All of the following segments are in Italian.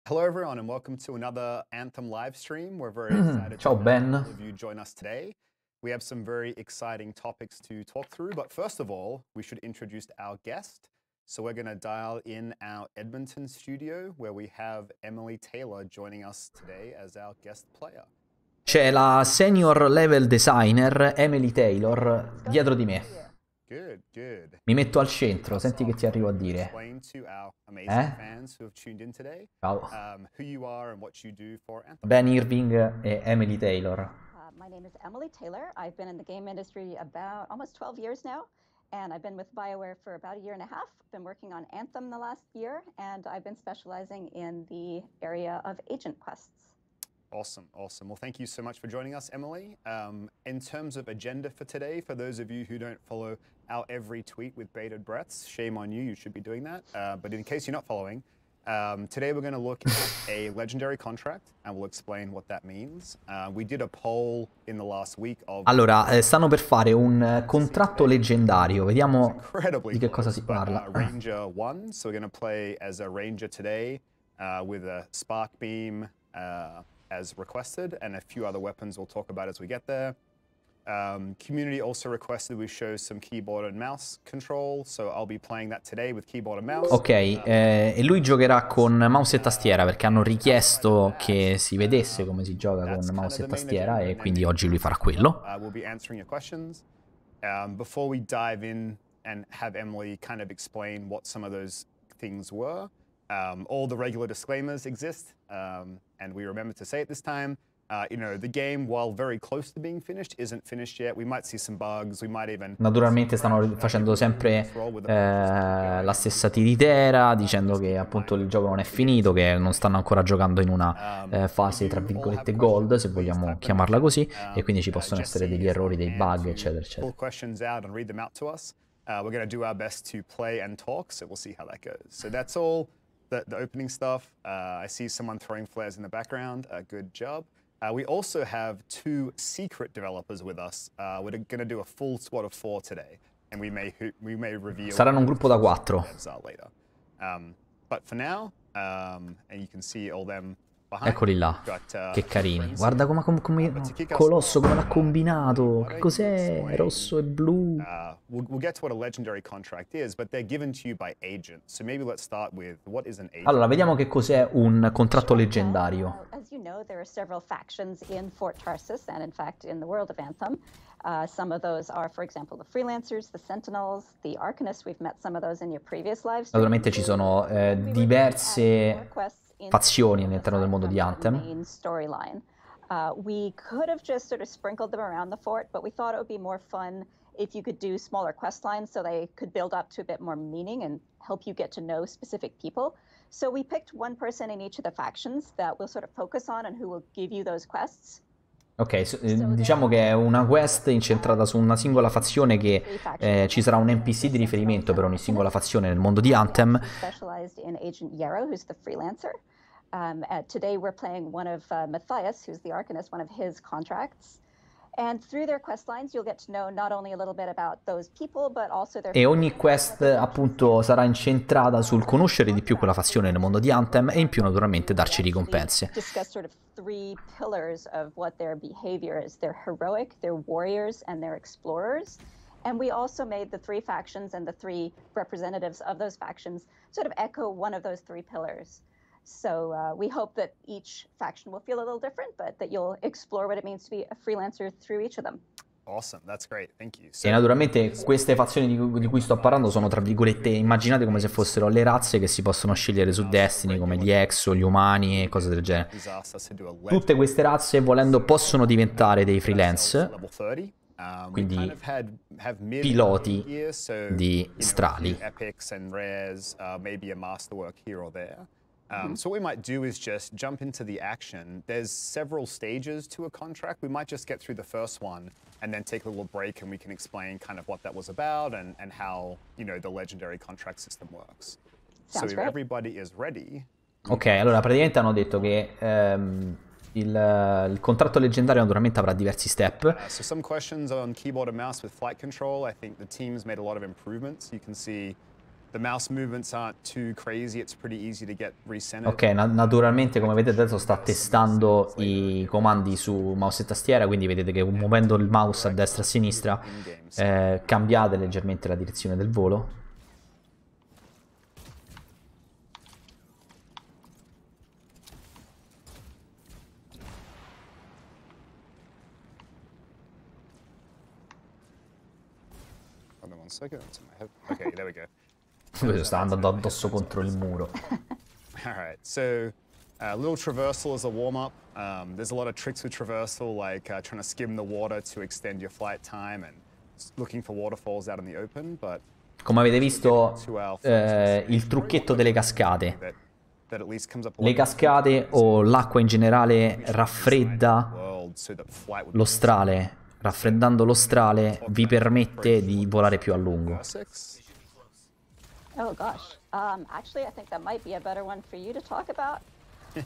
Hello everyone and welcome to another Anthem live stream. We're very excited Ciao to have Ben. all of you join us today. We have some very exciting topics to talk through, but first of all, we should introduce our guest. So we're going to dial in our Edmonton studio where we have Emily Taylor joining us today as our guest player. C'è la senior level designer Emily Taylor dietro di me. Good, good. Mi metto al centro, senti che ti arrivo a dire. Explain to our amazing fans who have tuned in today, Ciao. who you are and what you do for Anthem. Ben Irving e Emily Taylor. My name is Emily Taylor. I've been in the game industry about almost 12 years now, and I've been with BioWare for about a year and a half. Been working on Anthem the last year, and I've been specializing in the area of agent quests. Awesome, awesome. Well, thank you so much for joining us, Emily. In terms of agenda for today, for those of you who don't follow our every tweet with bated breaths, shame on you, you should be doing that. But in case you're not following, today we're going to look at a legendary contract and we'll explain what that means. We did a poll in the last week of... Allora, stanno per fare un contratto leggendario, vediamo di che cosa si parla. Ranger 1, so we're going to play as a Ranger today with a Spark Beam, as requested, and a few other weapons we'll talk about as we get there. Community also requested we show some keyboard and mouse control, so I'll be playing that today with keyboard and mouse. Ok, e lui giocherà con mouse e tastiera perché hanno richiesto che si vedesse come si gioca con mouse e tastiera e quindi oggi lui farà quello. We'll be answering your questions. Before we dive in and have Emily kind of explain what some of those things were, all the regular disclaimers exist, and we remember to say it this time. You know, the game, while very close to being finished, isn't finished yet. We might see some bugs, we might even... Naturalmente stanno facendo sempre la stessa tiritera, dicendo che appunto il gioco non è finito, che non stanno ancora giocando in una fase tra virgolette gold, se vogliamo chiamarla così, e quindi ci possono essere degli errori, dei bug, eccetera, eccetera. We're going to do our best to play and talk, so we'll see how that goes. So that's all the opening stuff. I see someone throwing flares in the background. Good job. We also have two secret developers with us. We're going to do a full squad of 4 today, and we may reveal... Saranno un gruppo da 4. Later. But for now, and you can see all them behind. Eccoli là, che carini. Guarda come Colosso come l'ha combinato. Che cos'è? Rosso e blu. We'll get to what a legendary contract is, but they're given to you by agents. So maybe let's start with what is an agent. Allora, vediamo che cos'è un contratto leggendario. As you know, there are several factions in Fort Tarsus and in fact in the world of Anthem. Some of those are, for example, the freelancers, the sentinels, the arcanists. We've met some of those in your previous live stream. Naturalmente ci sono diverse fazioni all'interno del mondo di Anthem. We could have just sort of sprinkled them around the fort, but we thought it would be more fun if you could do smaller quest lines so they could build up to a bit more meaning and help you get to know specific people. So we picked one person in each of the factions that we'll sort of focus on and who will give you those quests. Ok, diciamo che è una quest incentrata su una singola fazione che ci sarà un NPC di riferimento per ogni singola fazione nel mondo di Anthem. Specialized in Agent Yarrow, who's the freelancer. Today we're playing one of Matthias, who's the arcanist, one of his contracts. And through their quest lines you'll get to know not only a little bit about those people, but also their... E ogni quest appunto sarà incentrata sul conoscere di più quella fazione nel mondo di Anthem e in più naturalmente darci ricompense. Discuss sort of 3 pillars of what their behavior is. They're heroic, they're warriors, and they're explorers. And we also made the 3 factions and the 3 representatives of those factions sort of echo one of those 3 pillars. So we hope that each faction will feel a little different, but that you'll explore what it means to be a freelancer through each of them. Awesome, that's great, thank you. E naturalmente queste fazioni di cui sto parlando sono tra virgolette, immaginate come se fossero le razze che si possono scegliere su Destiny, come gli Exo, gli umani e cose del genere. Tutte queste razze, volendo, possono diventare dei freelance, quindi piloti di strali. So what we might do is just jump into the action. There's several stages to a contract. We might just get through the first one and then take a little break and we can explain kind of what that was about and how, you know, the legendary contract system works. So if everybody is ready... Ok, allora praticamente hanno detto che il contratto leggendario naturalmente avrà diversi step. So some questions on keyboard and mouse with flight control. I think the team's made a lot of improvements. You can see The mouse movements aren't too crazy, it's pretty easy to get recentered. Ok, naturalmente come vedete adesso sta testando i comandi su mouse e tastiera, quindi vedete che muovendo il mouse a destra e a sinistra cambiate leggermente la direzione del volo. Okay, there we go. Questo sta andando addosso contro il muro. Alright, so a little traversal as a warm-up. There's a lot of tricks with traversal, like trying to skim the water to extend your flight time and looking for waterfalls out in the open, but come avete visto il trucchetto delle cascate. Le cascate o l'acqua in generale raffredda lo strale. Raffreddando lo strale vi permette di volare più a lungo. Oh gosh, actually I think that might be a better one for you to talk about.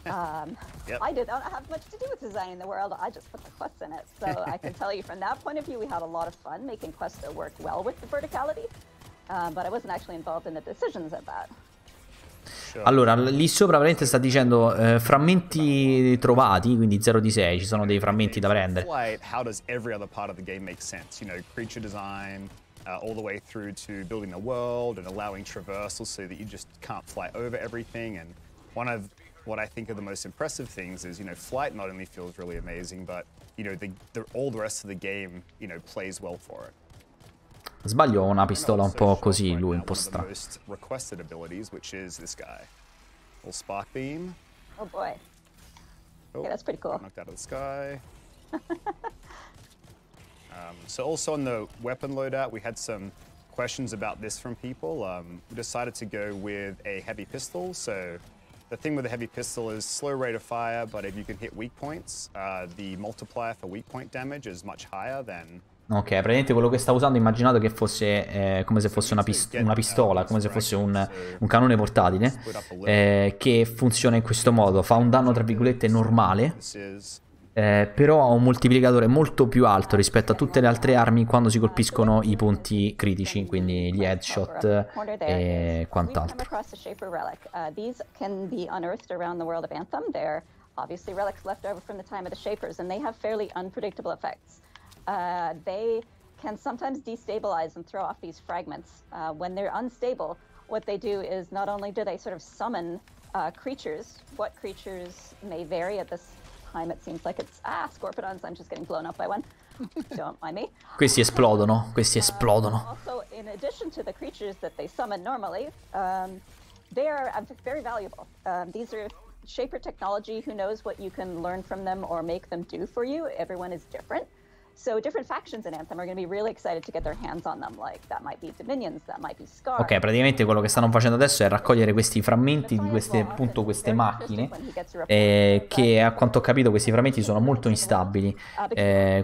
I did not have much to do with designing the world, I just put the quests in it. So I can tell you from that point of view we had a lot of fun making quests that worked well with the verticality, but I wasn't actually involved in the decisions of that. Allora, lì sopra veramente sta dicendo frammenti trovati, quindi 0 di 6, ci sono dei frammenti da prendere. How does every other part of the game make sense? You know, creature design, all the way through to building a world and allowing traversal so that you just can't fly over everything. And one of what I think are the most impressive things is, you know, flight not only feels really amazing, but, you know, all the rest of the game, you know, plays well for it. Sbaglio, una pistola un po' così, lui un po' strano. Requested abilities, which is this guy. Little spark beam. Oh boy. Yeah, that's pretty cool. Knocked out of the sky. So also on the weapon loadout, we had some questions about this from people. We decided to go with a heavy pistol. So the thing with a heavy pistol is slow rate of fire, but if you can hit weak points, the multiplier for weak point damage is much higher than... Ok, praticamente quello che sta usando immaginate che fosse come se fosse una pistola, come se fosse un canone portatile, che funziona in questo modo, fa un danno tra virgolette normale, però ha un moltiplicatore molto più alto rispetto a tutte le altre armi quando si colpiscono i punti critici, quindi gli headshot e quant'altro. Obviously relics left over from the time of the Shapers, and they have fairly unpredictable effects. They can sometimes destabilize and throw off these fragments. When they're unstable, what they do is not only do they sort of summon creatures, what creatures may vary at this time. It seems like it's, Scorpidons, I'm just getting blown up by one. Don't mind me. Questi esplodono, questi esplodono. Also, in addition to the creatures that they summon normally, they are very valuable. These are Shaper technology. Who knows what you can learn from them or make them do for you? Everyone is different. So different factions in Anthem are going to be really excited to get their hands on them. Like that might be Dominions, that might be Scar. Ok, praticamente quello che stanno facendo adesso è raccogliere questi frammenti di queste, appunto, queste macchine, che a quanto ho capito questi frammenti sono molto instabili,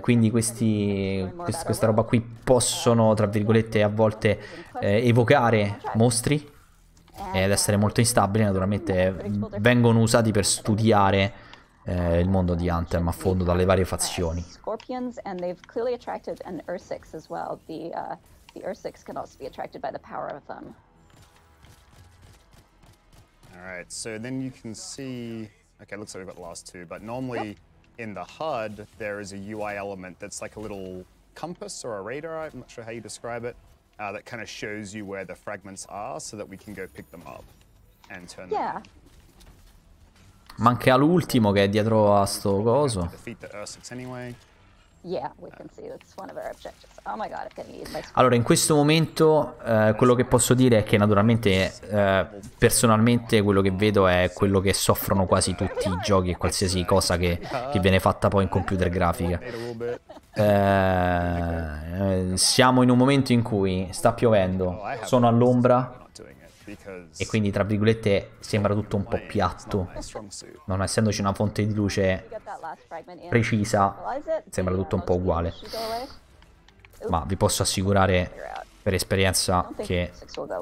quindi questa roba qui possono, tra virgolette, a volte evocare mostri ed essere molto instabili. Naturalmente vengono usati per studiare il mondo di Anthem a fondo dalle varie fazioni. Scorpions, and they've clearly attracted an Ursix as well. The Ursix can also be attracted by the power of them. All right, so then you can see, okay, looks like we've got the last two, but normally in the HUD there is a UI element that's like a little compass or a radar, I'm not sure how you describe it, that kind of shows you where the fragments are so that we can go pick them up and turn them in. Manca l'ultimo che è dietro a sto coso. Allora, in questo momento quello che posso dire è che naturalmente personalmente quello che vedo è quello che soffrono quasi tutti i giochi e qualsiasi cosa che viene fatta poi in computer grafica. Siamo in un momento in cui sta piovendo, sono all'ombra e quindi tra virgolette sembra tutto un po' piatto, non essendoci una fonte di luce precisa, sembra tutto un po' uguale, ma vi posso assicurare per esperienza che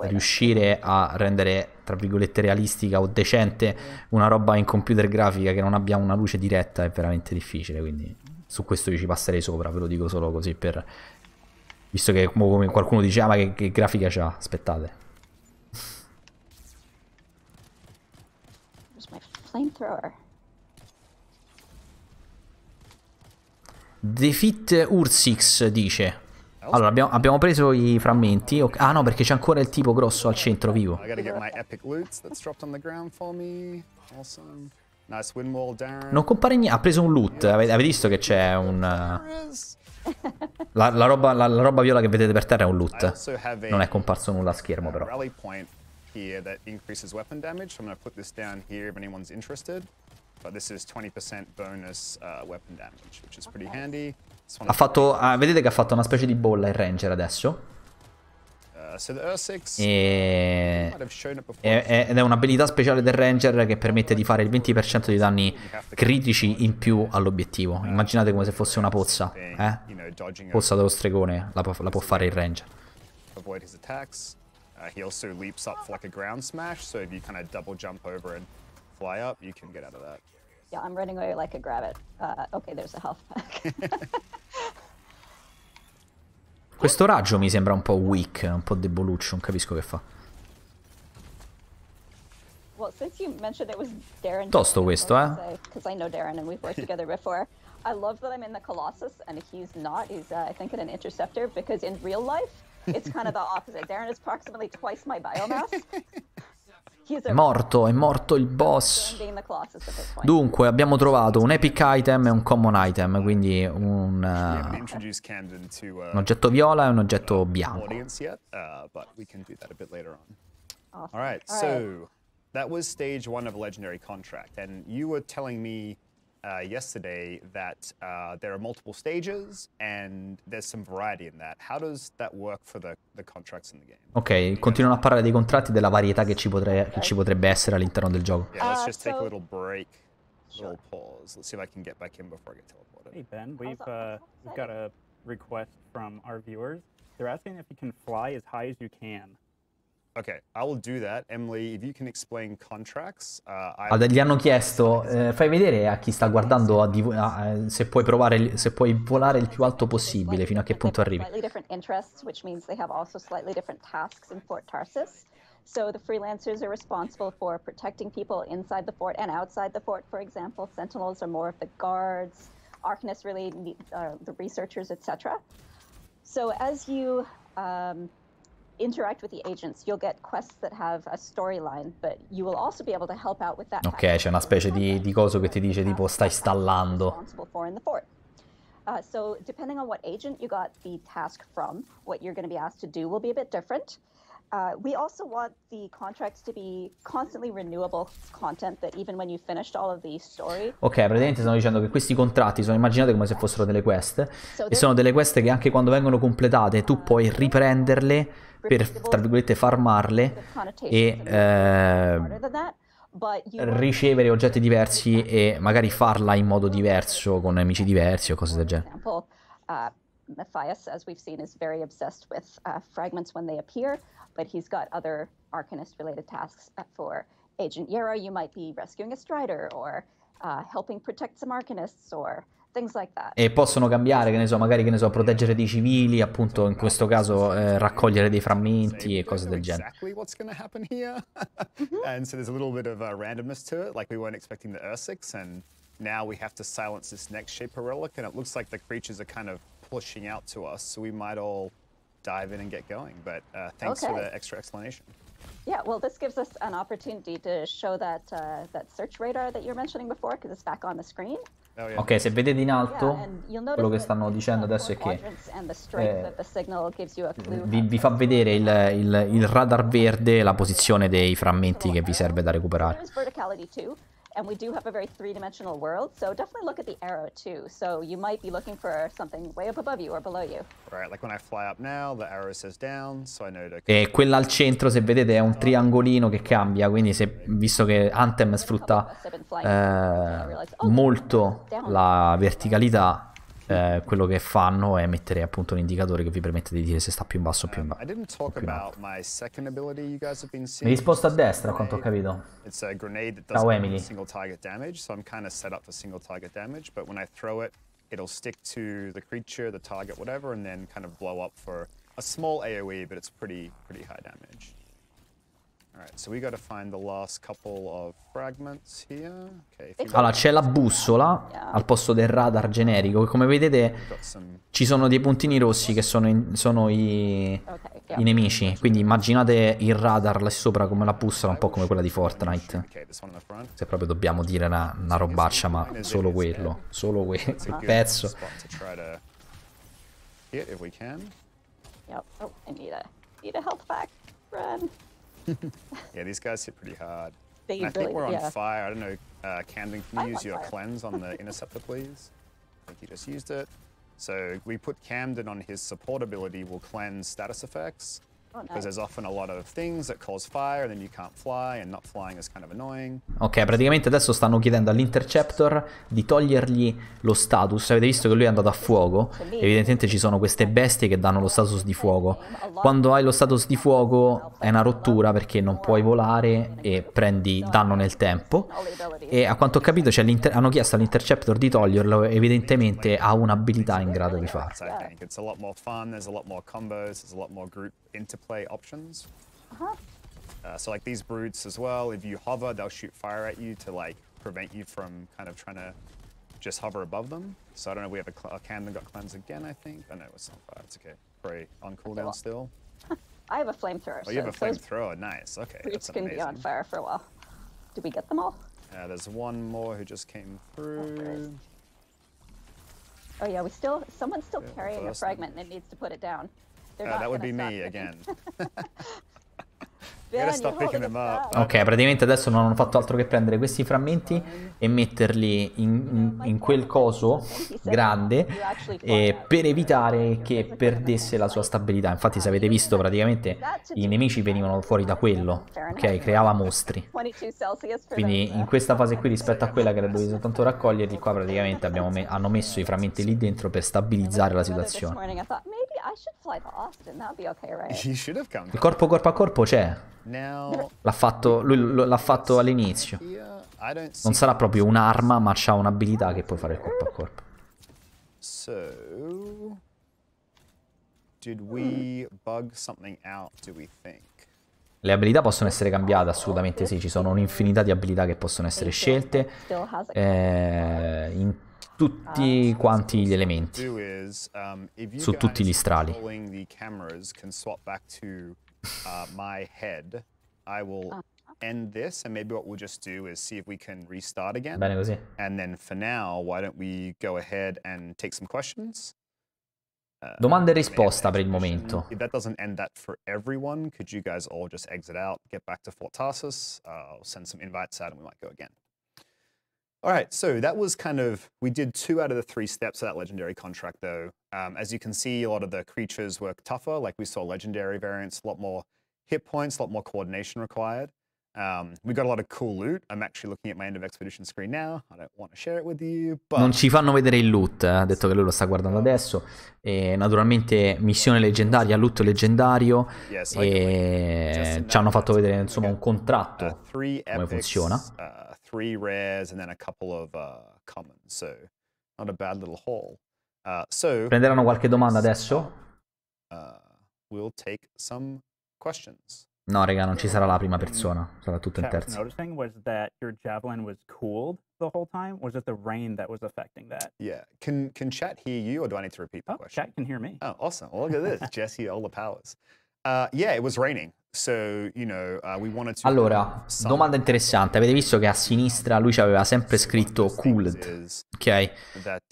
riuscire a rendere tra virgolette realistica o decente una roba in computer grafica che non abbia una luce diretta è veramente difficile, quindi su questo io ci passerei sopra, ve lo dico solo così per, visto che come qualcuno dice ma che grafica c'ha, aspettate. flamethrower. Defeat Ursix dice. Allora, abbiamo preso i frammenti. Ah no, perché c'è ancora il tipo grosso al centro vivo. Non compare niente. Ha preso un loot. Avete visto che c'è un... La roba viola che vedete per terra è un loot. Non è comparso nulla a schermo però. But this is 20% bonus weapon damage, which is pretty handy. Ha fatto, vedete che ha fatto una specie di bolla il ranger adesso. Ed è un'abilità speciale del ranger che permette di fare il 20% di danni critici in più all'obiettivo. Immaginate come se fosse una pozza, pozza dello stregone, la può fare il ranger. He also leaps up for like a ground smash, so if you kind of double jump over and fly up, you can get out of that. Yeah, I'm running away like a rabbit. Okay, there's a health pack. Questo raggio mi sembra un po' weak, un po' deboluccio, non capisco che fa. Well, since you mentioned it was Darren, tosto questo, because I know Darren and we've worked together before. I love that I'm in the Colossus and he's not. He's I think in an Interceptor, because in real life it's kind of the opposite. Darren is approximately twice my biomass. È morto il boss. Dunque abbiamo trovato un epic item e un common item, quindi un oggetto viola e un oggetto bianco. Alright, so that was stage 1 of Legendary Contract, and you were telling me yesterday that there are multiple stages and there's some variety in that. How does that work for the contracts in the game? Ok, continuano a parlare dei contratti, della varietà che ci potrebbe essere all'interno del gioco. Yeah, let's just take a little break, little pause. Let's see if I can get back in before I get teleported. Hey Ben, we've got a request from our viewers. They're asking if you can fly as high as you can. Okay, I will do that. Emily, if you can explain contracts. Gli hanno chiesto, fai vedere a chi sta guardando se puoi provare, se puoi volare il più alto possibile, fino a che punto arrivi. So the freelancers are responsible for protecting people inside the fort and outside the fort, for example. Sentinels are more of the guards. Arcanists really need the researchers, etc. So as you interact with the agents, you'll get quests that have a storyline, but you will also be able to help out with that. Ok, c'è una specie di coso che ti dice tipo stai stallando. So depending on what agent you got the task from, what you're going to be asked to do will be a bit different. We also want the contracts to be constantly renewable content, that even when you finished all of the story. Ok, praticamente stanno dicendo che questi contratti sono, immaginate come se fossero delle quest, e sono delle quest che anche quando vengono completate tu puoi riprenderle per, tra virgolette, farmarle e ricevere oggetti diversi e magari farla in modo diverso con nemici diversi o cose del genere. Matthias, as we've seen, is very obsessed with fragments when they appear, but he's got other Arcanist-related tasks. For Agent Yera, you might be rescuing a Strider, or helping protect some Arcanists, or things like that. E possono cambiare, che ne so, magari, che ne so, proteggere dei civili, appunto, in questo caso raccogliere dei frammenti e cose del genere. And so there's a little bit of randomness to it, like we weren't expecting the Ursix, and now we have to silence this next Shaper relic, and it looks like the creatures are kind of pushing out to us, so we might all dive in and get going, but thanks for the extra explanation. Yeah, well, this gives us an opportunity to show that that search radar that you were mentioning before, because it's back on the screen. Oh, yeah. Ok, se vedete in alto, quello che stanno dicendo adesso è che vi fa vedere il radar verde, la posizione dei frammenti che vi serve da recuperare. And we do have a very three-dimensional world, so definitely look at the arrow too. So you might be looking for something way up above you or below you. Right, like when I fly up now, the arrow says down, so I know to... E quella al centro, se vedete, è un triangolino che cambia, quindi visto che Anthem sfrutta molto la verticalità, quello che fanno è mettere appunto un indicatore che vi permette di dire se sta più in basso o più in basso. Mi risposto a destra, a quanto ho capito. Ciao Emily. Single target damage, so I'm kind of set up for single target damage, but when I throw it, it'll stick to the creature, the target, whatever, and then kind of blow up for a small AoE, but it's pretty high damage. Alright, so we got to find the last couple of fragments here. Okay, Allora, c'è la bussola al posto del radar generico. E come vedete, ci sono dei puntini rossi che sono i nemici. Quindi immaginate il radar là sopra come la bussola, un po' come quella di Fortnite. Se proprio dobbiamo dire una robaccia, ma solo quello. Solo quel pezzo. Yep. Oh, I need a health pack. Run. Yeah, these guys hit pretty hard. They I think really, we're on yeah. fire. I don't know, Camden, can you I'm use on your fire. cleanse on the Interceptor, please? I think you just used it. So we put Camden on his support ability, will cleanse status effects. Because there's often a lot of things that cause fire, and then you can't fly, and not flying is kind of annoying. Ok, praticamente adesso stanno chiedendo all'Interceptor di togliergli lo status. Avete visto che lui è andato a fuoco? Evidentemente ci sono queste bestie che danno lo status di fuoco. Quando hai lo status di fuoco è una rottura perché non puoi volare e prendi danno nel tempo. E a quanto ho capito hanno chiesto all'Interceptor di toglierlo, evidentemente ha un'abilità in grado di farlo. It's a lot more fun, there's a lot more combos, there's a lot more group interplay options. So like these brutes as well, if you hover, they'll shoot fire at you to like prevent you from kind of trying to just hover above them. So I don't know, we have a Camden got cleanse again, I think. Oh no, it's on fire, it's okay. Pray on cooldown still. I have a flamethrower. Oh, you have a flamethrower, nice, okay. Brutes That's can amazing. be on fire for a while. Did we get them all? There's one more who just came through. Oh yeah, someone's still carrying a fragment and it needs to put it down. That would be me again. Ben, stop picking them up. Ok, praticamente adesso non hanno fatto altro che prendere questi frammenti e metterli in quel coso grande per evitare che perdesse la sua stabilità. Infatti se avete visto praticamente i nemici venivano fuori da quello, ok? Creava mostri. Quindi in questa fase qui rispetto a quella che era dovuto soltanto raccoglierli, qua praticamente hanno messo i frammenti lì dentro per stabilizzare la situazione. Il corpo a corpo c'è. L'ha fatto, lui l'ha fatto all'inizio. Non sarà proprio un'arma, ma c'ha un'abilità che puoi fare il corpo a corpo. So, did we bug something out, do we think? Le abilità possono essere cambiate, assolutamente sì. Ci sono un'infinità di abilità che possono essere scelte in tutti quanti gli elementi, su tutti gli strali. My head, I will end this, and maybe what we'll just do is see if we can restart again. Bene così. And then for now, why don't we go ahead and take some questions? Domanda e risposta per il momento. If that doesn't end that for everyone, could you guys all just exit out, get back to Fort Tarsus? I'll send some invites out and we might go again. All right, so that was kind of, we did 2 out of the 3 steps of that legendary contract though. As you can see, a lot of the creatures were tougher, like we saw legendary variants, a lot more hit points, a lot more coordination required. We got a lot of cool loot. I'm actually looking at my end of expedition screen now. I don't want to share it with you, but... Non ci fanno vedere il loot, ha detto che lui lo sta guardando adesso. E naturalmente missione leggendaria, loot leggendario. E ci hanno fatto vedere insomma un contratto, come funziona. 3 rares and then a couple of commons, so not a bad little haul. Prenderanno qualche domanda adesso? We'll take some questions. No, raga, non ci sarà la prima persona, sarà tutto in terza. Noticing was that your javelin was cooled the whole time, or was it the rain that was affecting that? Yeah, can chat hear you, or do I need to repeat the question? Chat can hear me. Oh, awesome! Well, look at this, Jesse, all the powers. Yeah, it was raining. So, you know, we wanted to... Allora, domanda interessante. Avete visto che a sinistra lui ci aveva sempre scritto cooled, ok?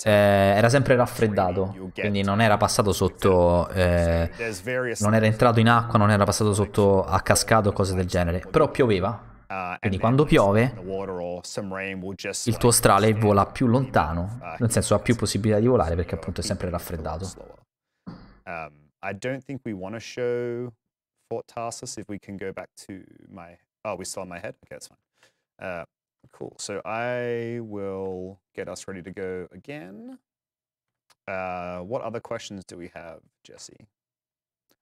Era sempre raffreddato, quindi non era passato sotto... non era entrato in acqua, non era passato sotto a cascata o cose del genere. Però pioveva, quindi quando piove il tuo strale vola più lontano, nel senso ha più possibilità di volare perché appunto è sempre raffreddato. I don't think we want to show Fort Tarsus. If we can go back to my... Oh, we still on my head? Okay, that's fine. Cool. So I will get us ready to go again. What other questions do we have, Jesse?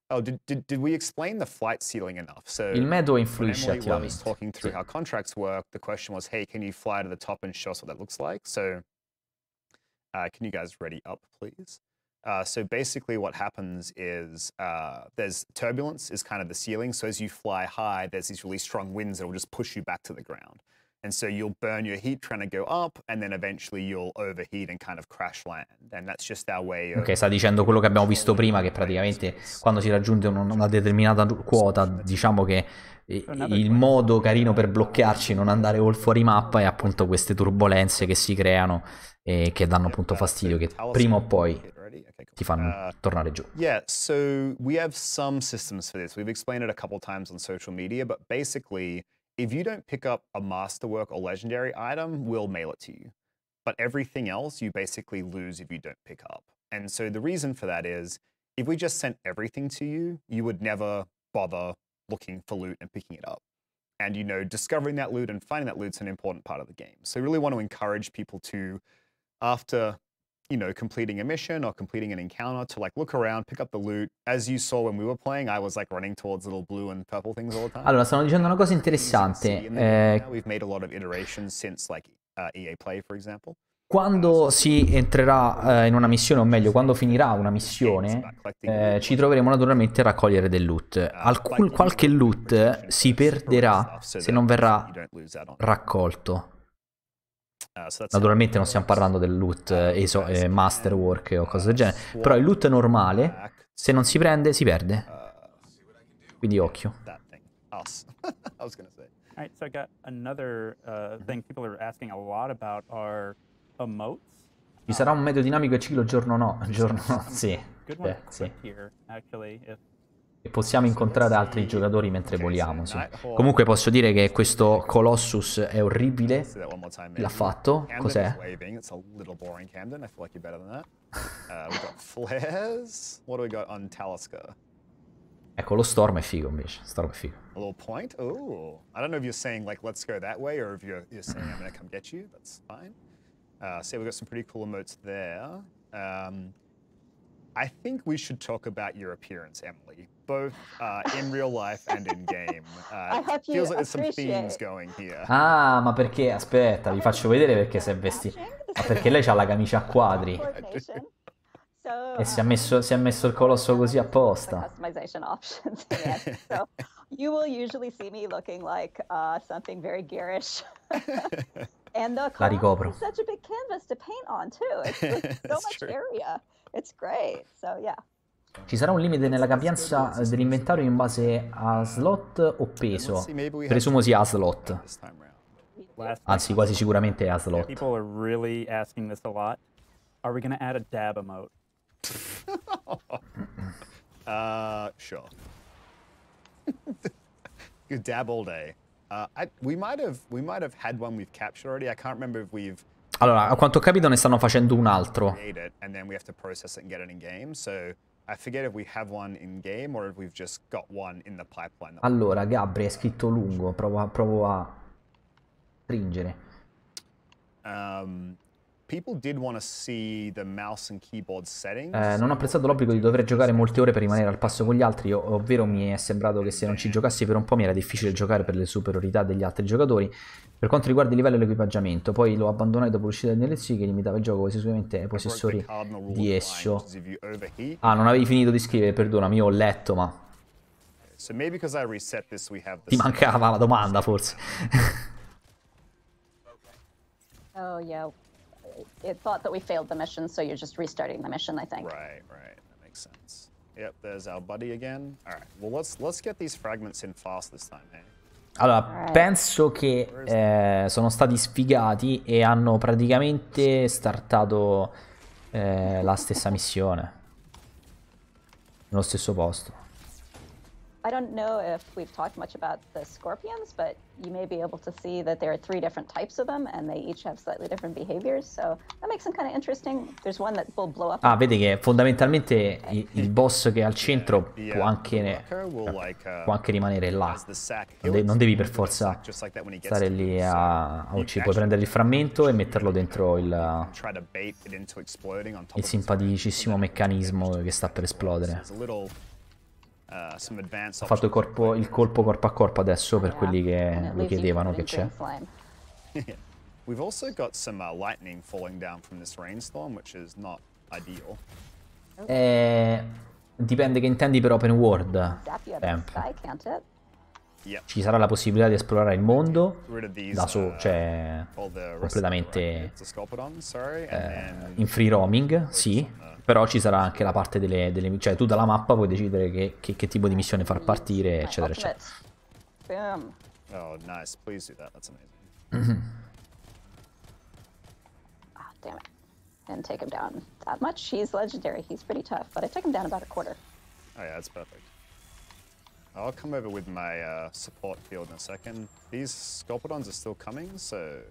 Oh, did we explain the flight ceiling enough? So il metodo influisce attivamente. When Emily was attivamente. talking through how contracts work, the question was, hey, can you fly to the top and show us what that looks like? So can you guys ready up, please? So basically what happens is there's turbulence is kind of the ceiling. So as you fly high, there's these really strong winds that will just push you back to the ground. And so you'll burn your heat trying to go up, and then eventually you'll overheat and kind of crash land. And that's just our way of... Ok, sta dicendo quello che abbiamo visto prima, che praticamente quando si raggiunge una determinata quota, diciamo che il modo carino per bloccarci, non andare fuori mappa, è appunto queste turbolenze che si creano e che danno appunto fastidio, che prima o poi ti fanno tornare giù. Yeah, so we have some systems for this. We've explained it a couple times on social media, but basically, if you don't pick up a masterwork or legendary item, we'll mail it to you. But everything else, you basically lose if you don't pick up. And so the reason for that is, if we just sent everything to you, you would never bother looking for loot and picking it up. And, you know, discovering that loot and finding that loot's an important part of the game. So we really want to encourage people to, after, you know, completing a mission or completing an encounter, to like look around, pick up the loot. As you saw when we were playing, I was like running towards little blue and purple things all the time. Allora, stanno dicendo una cosa interessante. We've made a lot of iterations since like EA Play, for example. Quando si entrerà in una missione, o meglio, quando finirà una missione, ci troveremo naturalmente a raccogliere del loot. Qualche loot si perderà se non verrà raccolto. Naturalmente non stiamo parlando del loot masterwork o cose del genere, però il loot normale, se non si prende, si perde. Quindi occhio. Alright, so I got another thing people are asking a lot about are emotes. Ci sarà un metodo dinamico e ciclo giorno no, sì. Sì. E possiamo incontrare altri giocatori mentre voliamo, sì. Comunque posso dire che questo Colossus è orribile. L'ha fatto? Cos'è? Ecco, lo Storm è figo invece. Storm è figo. A little point? Oh, I don't know if you're saying like let's go that way or if you're saying I'm gonna come get you. That's fine. So we've got some pretty cool emotes there. I think we should talk about your appearance, Emily, both in real life and in game. Feels like there's some themes going here. Ah, ma perché? Aspetta, vi faccio vedere perché si è vestito. Ma perché lei ha la camicia a quadri. E si è messo il colosso così apposta. Customization options in it. So you will usually see me looking like something very garish. And the Colossus is such a big canvas to paint on too. It's so much area. It's great. So yeah. Ci sarà un limite nella capienza dell'inventario in base a slot o peso? Presumo sia a slot. Anzi, quasi sicuramente è a slot. People are really asking this a lot. Are we going to add a dab emote? Sure. You dab all day. We might have had one we've captured already. I can't remember if we've. Allora, a quanto ho capito ne stanno facendo un altro. And then we have to process it and get it in game. So I forget if we have one in game or if we've just got one in the pipeline. Allora, Gabri è scritto lungo, provo a stringere. People did want to see the mouse and keyboard settings. Non ho apprezzato l'obbligo di dover giocare molte ore per rimanere al passo con gli altri, ovvero mi è sembrato che se non ci giocassi per un po' mi era difficile giocare per le superiorità degli altri giocatori. Per quanto riguarda il livello e l'equipaggiamento, poi lo abbandonai dopo l'uscita del DLC che limitava il gioco esclusivamente ai possessori di esso. Ah, non avevi finito di scrivere, perdonami, io ho letto, ma ti mancava la domanda forse. Oh yeah. It thought that we failed the mission, so you're just restarting the mission, I think. Right. That makes sense. Yep, there's our buddy again. All right. Well, let's get these fragments in fast this time, eh? Allora, penso che sono stati sfigati e hanno praticamente startato la stessa missione. Nello stesso posto. I don't know if we've talked much about the scorpions, but you may be able to see that there are 3 different types of them, and they each have slightly different behaviors, so that makes them kind of interesting. There's one that will blow up. Ah, vedi che fondamentalmente il boss che è al centro può anche rimanere là. Non devi per forza stare lì a uccidere. Puoi prendere il frammento e metterlo dentro il simpaticissimo meccanismo che sta per esplodere. Ho fatto il colpo corpo a corpo adesso per quelli che lo chiedevano che c'è. We've also got some lightning falling down from this rainstorm, which is not ideal. Dipende che intendi per open world. Zap you out of the sky, can't it? Ci sarà la possibilità di esplorare il mondo da solo, cioè completamente in free roaming, sì, però ci sarà anche la parte cioè tu dalla mappa puoi decidere che tipo di missione far partire, eccetera, eccetera. Boom. Oh, nice. Please do that. That's amazing. Oh, damn it. Didn't take him down that much. He's legendary. He's pretty tough, but I took him down about a quarter. Oh yeah, that's perfect. I'll come over with my support field in a second. These Sculptodons are still coming, so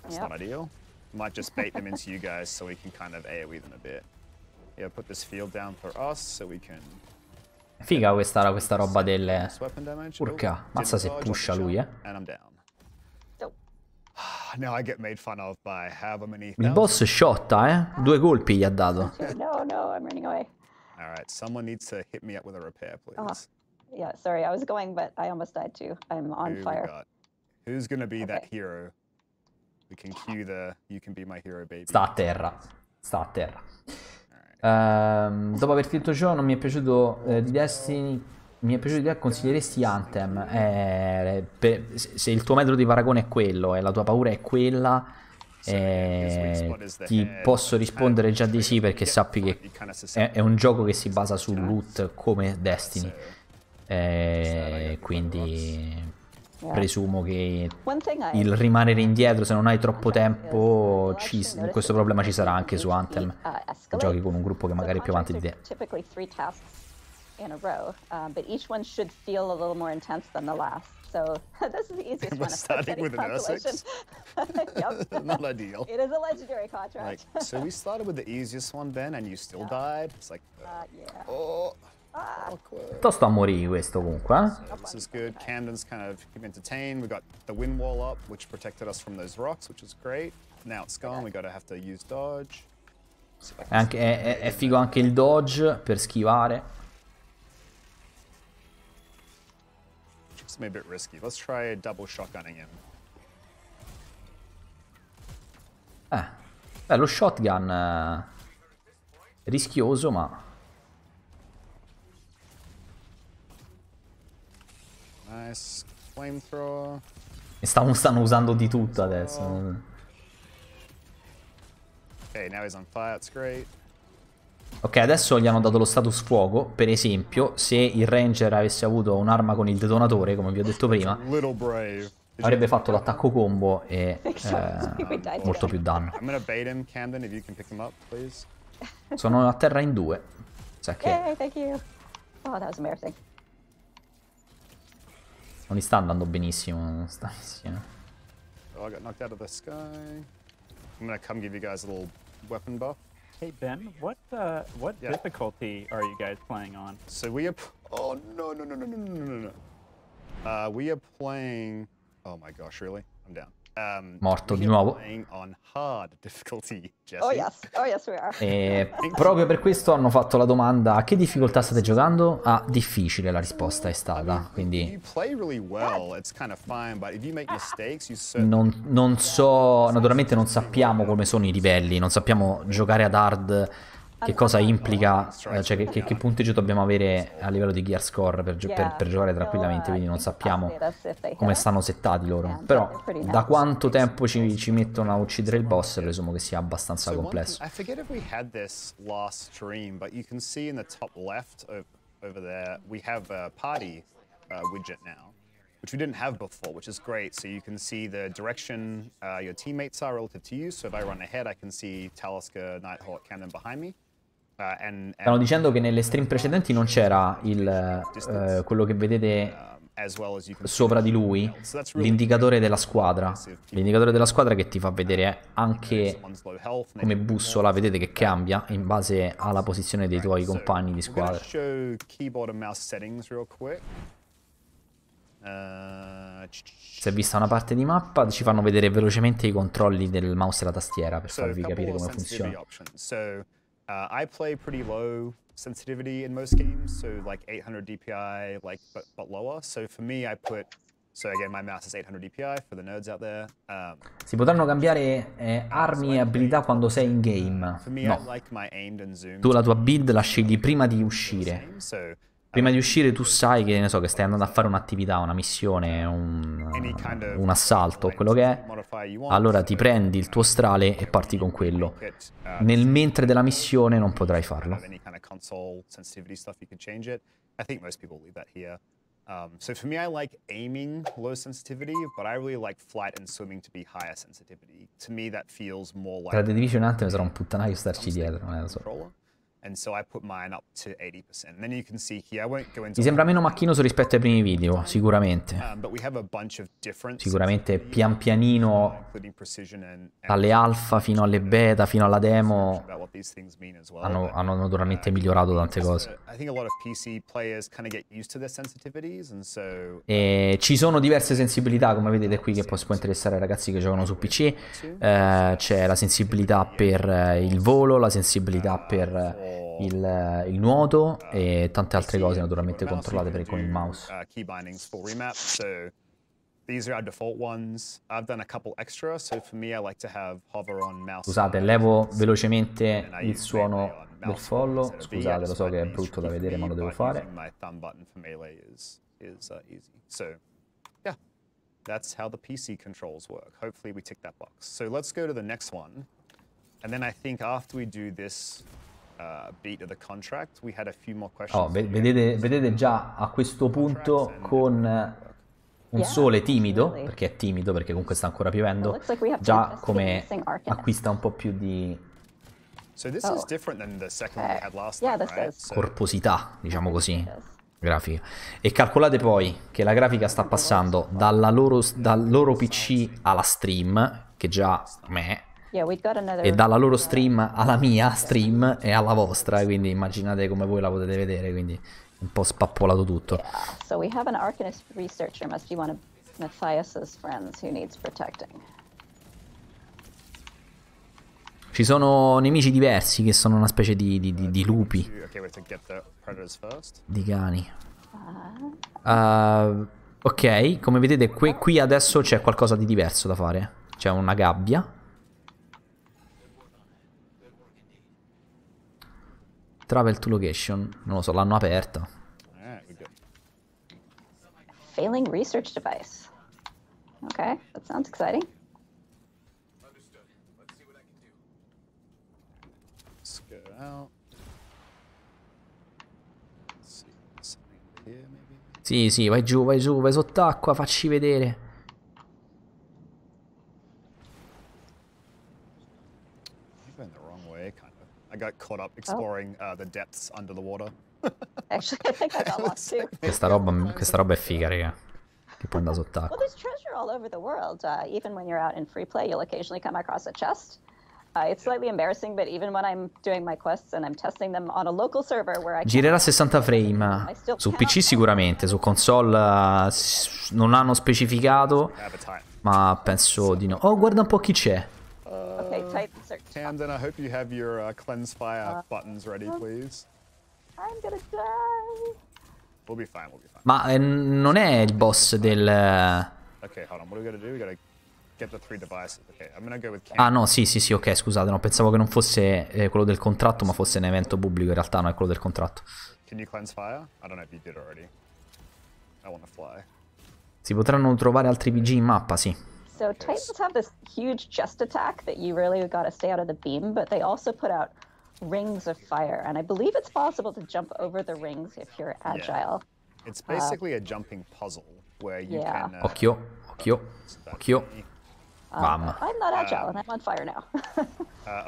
that's not ideal. Might just bait them into you guys so we can kind of AoE them a bit. Yeah, put this field down for us so we can... Figa questa roba del... Urca, mazza se pusha lui, And I'm down. Now I get made fun of by however many... Il boss shotta, 2 colpi gli ha dato. No, I'm running away. Alright, someone needs to hit me up with a repair, please. Yeah, sorry, I was going, but I almost died too. I'm on fire. Who's gonna be that hero? We can cue the you can be my hero, baby. Sta a terra. Dopo aver finito ciò non mi è piaciuto di Destiny. Mi è piaciuto di te, consiglieresti Anthem? Se il tuo metodo di paragone è quello e la tua paura è quella, ti posso rispondere già di sì, perché sappi che è un gioco che si basa sul loot come Destiny. Quindi presumo che il rimanere indietro, se non hai troppo tempo, questo problema ci sarà anche su Anthem. Giochi con un gruppo che magari è più avanti di te. In a row, but each one should feel a little more intense than the last. So this is the easiest one. Starting with an R6? Yep. Not ideal. It is a legendary contract. So we started with the easiest one, Ben, and you still died? It's like, Piuttosto a morire questo comunque, This is good. Camden's kind of keep entertained. We got the wind wall up, which protected us from those rocks, which is great. Now it's gone. We gotta have to use dodge. è figo anche il dodge per schivare. It's maybe a bit risky. Let's try double shotgunning him. Lo shotgun rischioso, ma Nice flamethrower. e stanno usando di tutto adesso. Okay, now he's on fire. It's great. Ok, adesso gli hanno dato lo status fuoco. Per esempio, se il ranger avesse avuto un'arma con il detonatore, come vi ho detto prima, avrebbe fatto l'attacco combo e molto più danno. Sono a terra in 2. Sa che non gli sta andando benissimo. Non sta insieme. Oh, I got knocked out of the sky. I'm gonna come give you guys a little weapon buff. Hey Ben, what difficulty are you guys playing on? So we are. Oh no. We are playing. Oh my gosh, really? I'm down. Morto di nuovo. Playing on hard difficulty, Jesse. Oh yes we are. E proprio per questo hanno fatto la domanda: a che difficoltà state giocando? A difficile la risposta è stata, quindi non so, naturalmente non sappiamo come sono i livelli, non sappiamo giocare ad hard, che cosa implica, cioè che punteggio dobbiamo avere a livello di gear score per giocare tranquillamente, quindi non sappiamo come stanno settati loro. Però da quanto tempo ci mettono a uccidere il boss, presumo che sia abbastanza complesso. I forget if we had this last stream, but you can see in the top left over there, we have a party widget now, which we didn't have before, which is great. So you can see the direction your teammates are relative to you. So if I run ahead, I can see Talisker, Nighthawk, Camden behind me. Stanno dicendo che nelle stream precedenti non c'era quello che vedete sopra di lui, l'indicatore della squadra. L'indicatore della squadra che ti fa vedere anche come bussola, vedete che cambia in base alla posizione dei tuoi compagni di squadra. Se è vista una parte di mappa, ci fanno vedere velocemente i controlli del mouse e la tastiera per farvi capire come funziona. I play pretty low sensitivity in most games, so like 800 DPI, but lower. So for me, I put So again, my mouse is 800 DPI for the nerds out there. Si potranno cambiare armi e abilità quando sei in game. No. Tu la tua build la scegli prima di uscire. Prima di uscire tu sai che, ne so, che stai andando a fare un'attività, una missione, un assalto, quello che è. Allora ti prendi il tuo strale e parti con quello. Nel mentre della missione non potrai farlo. So for me, I like aiming low sensitivity, but I really like flight and swimming to be higher sensitivity. To me, that feels more like... Tra The Division e Anthem sarà un puttanaio starci dietro, non lo so. And so I put mine up to 80%. And then you can see here, I won't go into... Mi sembra meno macchinoso rispetto ai primi video, sicuramente. But we have a bunch of different Sicuramente pian pianino, dalle alfa fino alle beta, fino alla demo, hanno naturalmente migliorato tante cose. E ci sono diverse sensibilità, come vedete qui, che può interessare ai ragazzi che giocano su PC. C'è la sensibilità per il volo, la sensibilità per il nuoto e tante altre cose naturalmente controllate con il mouse. Scusate, levo velocemente il suono del follow. Scusate, lo so che è brutto da vedere, ma lo devo fare. That's how the PC controls work. Hopefully we tick that box. So let's go to the next one. And then I think after we do this beat of the contract, we had a few more questions. Oh, vedete già a questo punto con un sole timido, perché è timido, perché comunque sta ancora piovendo, già come acquista un po' più di corposità, diciamo così, grafica. E calcolate poi che la grafica sta passando dal loro PC alla stream, che già me, e dalla loro stream alla mia stream e alla vostra, quindi immaginate come voi la potete vedere, quindi un po' spappolato tutto. Yeah. So we have an Arcanist researcher, must be one of Matthias's friends who needs protecting. Ci sono nemici diversi che sono una specie di lupi, di cani. Ok, come vedete qui adesso c'è qualcosa di diverso da fare. C'è una gabbia. Travel to location, non lo so, l'hanno aperta. Failing research device. Okay, that sounds exciting. Let's go out. Let's see something here maybe. Sì, vai giù, vai sott'acqua, facci vedere. I got caught up exploring the depths under the water. Actually, I think I got lost too. Questa roba è figa, raga. Che può andare sott'acqua. Well, there's treasure all over the world. Even when you're out in free play, you'll occasionally come across a chest. It's slightly embarrassing, but even when I'm doing my quests and I'm testing them on a local server where I girerà a 60 frame. Su PC sicuramente, su console non hanno specificato, ma penso di no. Oh, guarda un po' chi c'è. Okay, type search. Camden, I hope you have your cleanse fire buttons ready, please. I'm gonna die. We'll be fine, we'll be fine. Ma non è il boss del... Okay, hold on, what are we gonna do? We gotta get the 3 devices. Okay, I'm gonna go with Camden. Ah no, sì, ok, scusate, no, pensavo che non fosse quello del contratto, ma fosse un evento pubblico, in realtà no, è quello del contratto. Can you cleanse fire? I don't know if you did already. I wanna fly. Si potranno trovare altri PG in mappa, sì. So Titans have this huge chest attack that you really gotta stay out of the beam, but they also put out rings of fire, and I believe it's possible to jump over the rings if you're agile. Yeah. It's basically a jumping puzzle where you can... Occhio. Bam. I'm not agile, and I'm on fire now.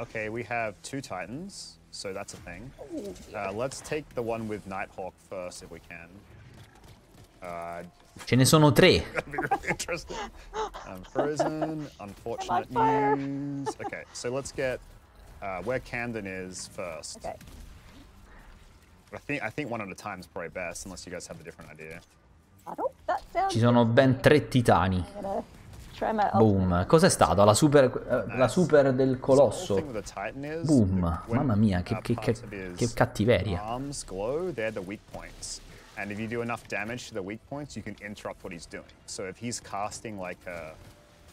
Okay, we have 2 Titans, so that's a thing. Let's take the one with Nighthawk first if we can. Ce ne sono 3. Interesting. I'm frozen. Unfortunate news. Okay, so let's get where Camden is first. Okay. I think one at a time is probably best, unless you guys have a different idea. Ci sono ben 3 titani. Boom. Cos'è stato? La super del colosso. Boom. Mamma mia, che cattiveria. And if you do enough damage to the weak points, you can interrupt what he's doing. So if he's casting like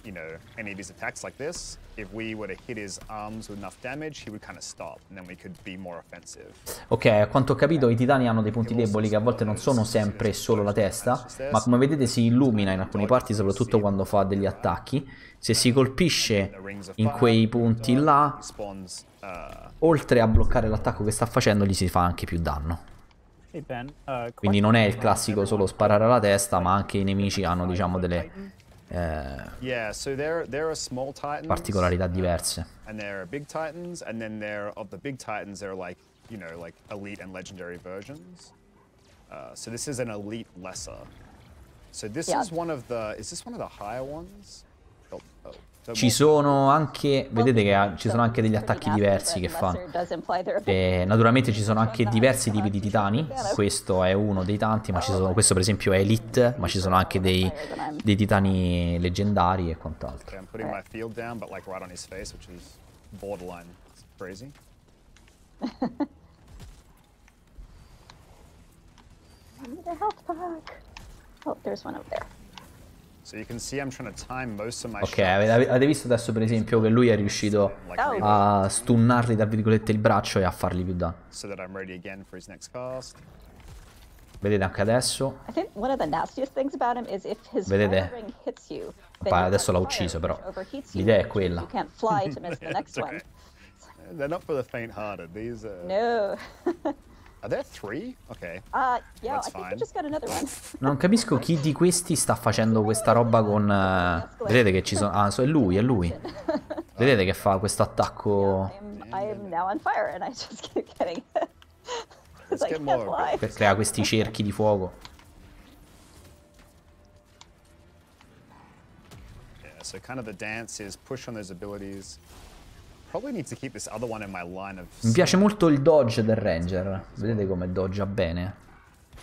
you know, any of his attacks like this, if we were to hit his arms with enough damage, he would kind of stop, and then we could be more offensive. Ok, a quanto ho capito i titani hanno dei punti deboli che a volte non sono sempre solo la testa, ma come vedete si illumina in alcune parti, soprattutto quando fa degli attacchi. Se si colpisce in quei punti là, oltre a bloccare l'attacco che sta facendo, gli si fa anche più danno. Quindi non è il classico solo sparare alla testa, ma anche i nemici hanno, diciamo, delle particolarità diverse. And there are big titans, and then there of the big titans there are like, you know, like elite and legendary versions. So this is an elite lesser. So this is one of the, is this one of the higher ones? Ci sono anche, vedete che ci sono anche degli attacchi diversi che fanno. E naturalmente ci sono anche diversi tipi di titani. Questo è uno dei tanti, ma ci sono, questo per esempio è elite, ma ci sono anche dei titani leggendari e quant'altro. Ok, avete visto adesso per esempio che lui è riuscito a stunnarli tra virgolette il braccio e a fargli più danno. Vedete anche adesso. Vedete? Adesso l'ha ucciso però. L'idea è quella. They're not for the faint-hearted. These No. Are there 3? Okay. Yeah, That's I think we fine. just got another one. Non capisco chi di questi sta facendo questa roba con... vedete che ci sono... Ah, è lui, è lui. Vedete che fa questo attacco... I am now on fire and I just keep getting Let's get more. Per creare questi cerchi di fuoco. Yeah, so kind of the dance is push on those abilities. Probably need to keep this other one in my line of... Mi piace molto il dodge del ranger. Vedete come doggia bene.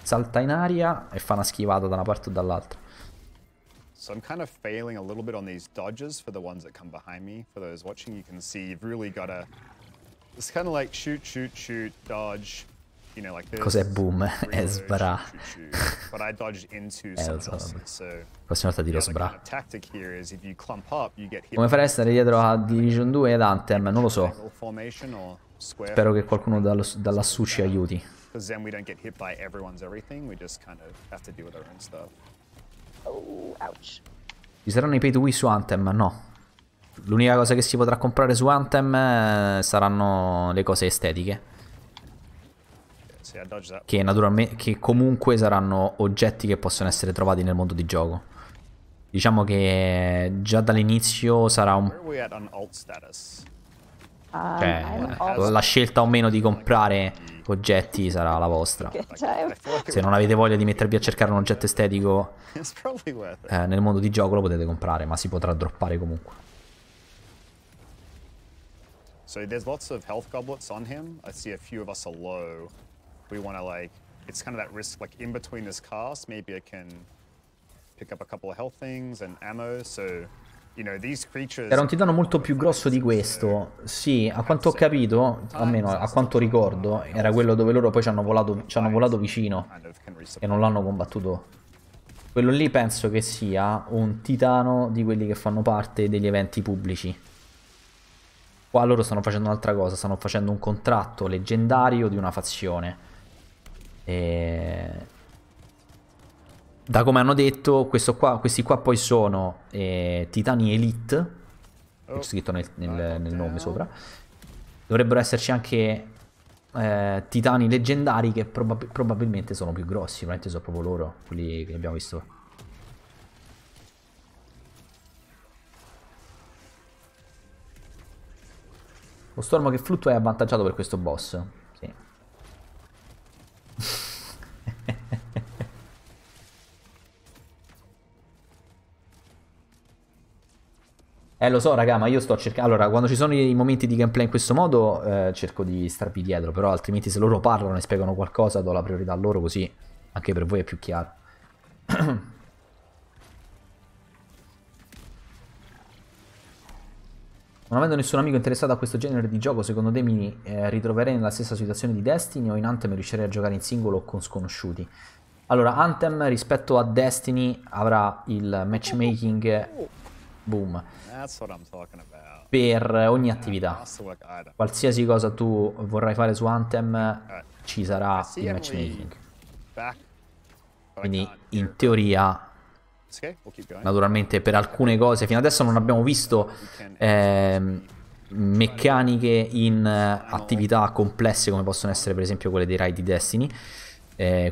Salta in aria e fa una schivata da una parte o dall'altra. So I'm kind of failing a little bit on these dodges for the ones that come behind me. For those watching, you can see you've really got to... It's kind of like shoot, shoot, shoot, dodge. You know, like this. Cos'è boom? È sbra. But I dodged into someone else. So prossima volta dirò sbra. kind of tactic here is if you clump up, you get hit. Come farei a stare dietro a Division 2 ed Anthem? Non lo so. Spero che qualcuno da lassù ci aiuti. Because then we don't get hit by everyone's everything. We just kind of have to deal with our own stuff. Oh, ouch. Ci saranno i pay to win su Anthem? No. L'unica cosa che si potrà comprare su Anthem saranno le cose estetiche. Che naturalmente, che comunque saranno oggetti che possono essere trovati nel mondo di gioco. Diciamo che già dall'inizio sarà un... Cioè, la scelta o meno di comprare oggetti sarà la vostra. Se non avete voglia di mettervi a cercare un oggetto estetico nel mondo di gioco lo potete comprare, ma si potrà droppare comunque. So there's lots of health goblets on him. I see a few of us are low. We want to like, it's kind of that risk, like in between this cast, maybe I can pick up a couple of health things and ammo, so, you know, these creatures... Era un titano molto più grosso di questo, sì, a quanto ho capito, almeno a quanto ricordo, era quello dove loro poi ci hanno volato vicino e non l'hanno combattuto. Quello lì penso che sia un titano di quelli che fanno parte degli eventi pubblici. Qua loro stanno facendo un'altra cosa, stanno facendo un contratto leggendario di una fazione. E... da come hanno detto, questi qua poi sono titani elite. C'è scritto nel nome sopra. Dovrebbero esserci anche titani leggendari che probabilmente sono più grossi. Probabilmente sono proprio loro, quelli che abbiamo visto. Lo stormo che fluttua è avvantaggiato per questo boss. Sì. Lo so raga, ma io sto cercando... Allora, quando ci sono i momenti di gameplay in questo modo cerco di starvi dietro. Però altrimenti se loro parlano e spiegano qualcosa do la priorità a loro, così anche per voi è più chiaro. Non avendo nessun amico interessato a questo genere di gioco, secondo te mi ritroverei nella stessa situazione di Destiny o in Anthem riuscirei a giocare in singolo o con sconosciuti? Allora, Anthem rispetto a Destiny avrà il matchmaking, boom, per ogni attività. Qualsiasi cosa tu vorrai fare su Anthem ci sarà il matchmaking. Quindi in teoria, naturalmente per alcune cose, fino adesso non abbiamo visto meccaniche in attività complesse come possono essere per esempio quelle dei raid di Destiny.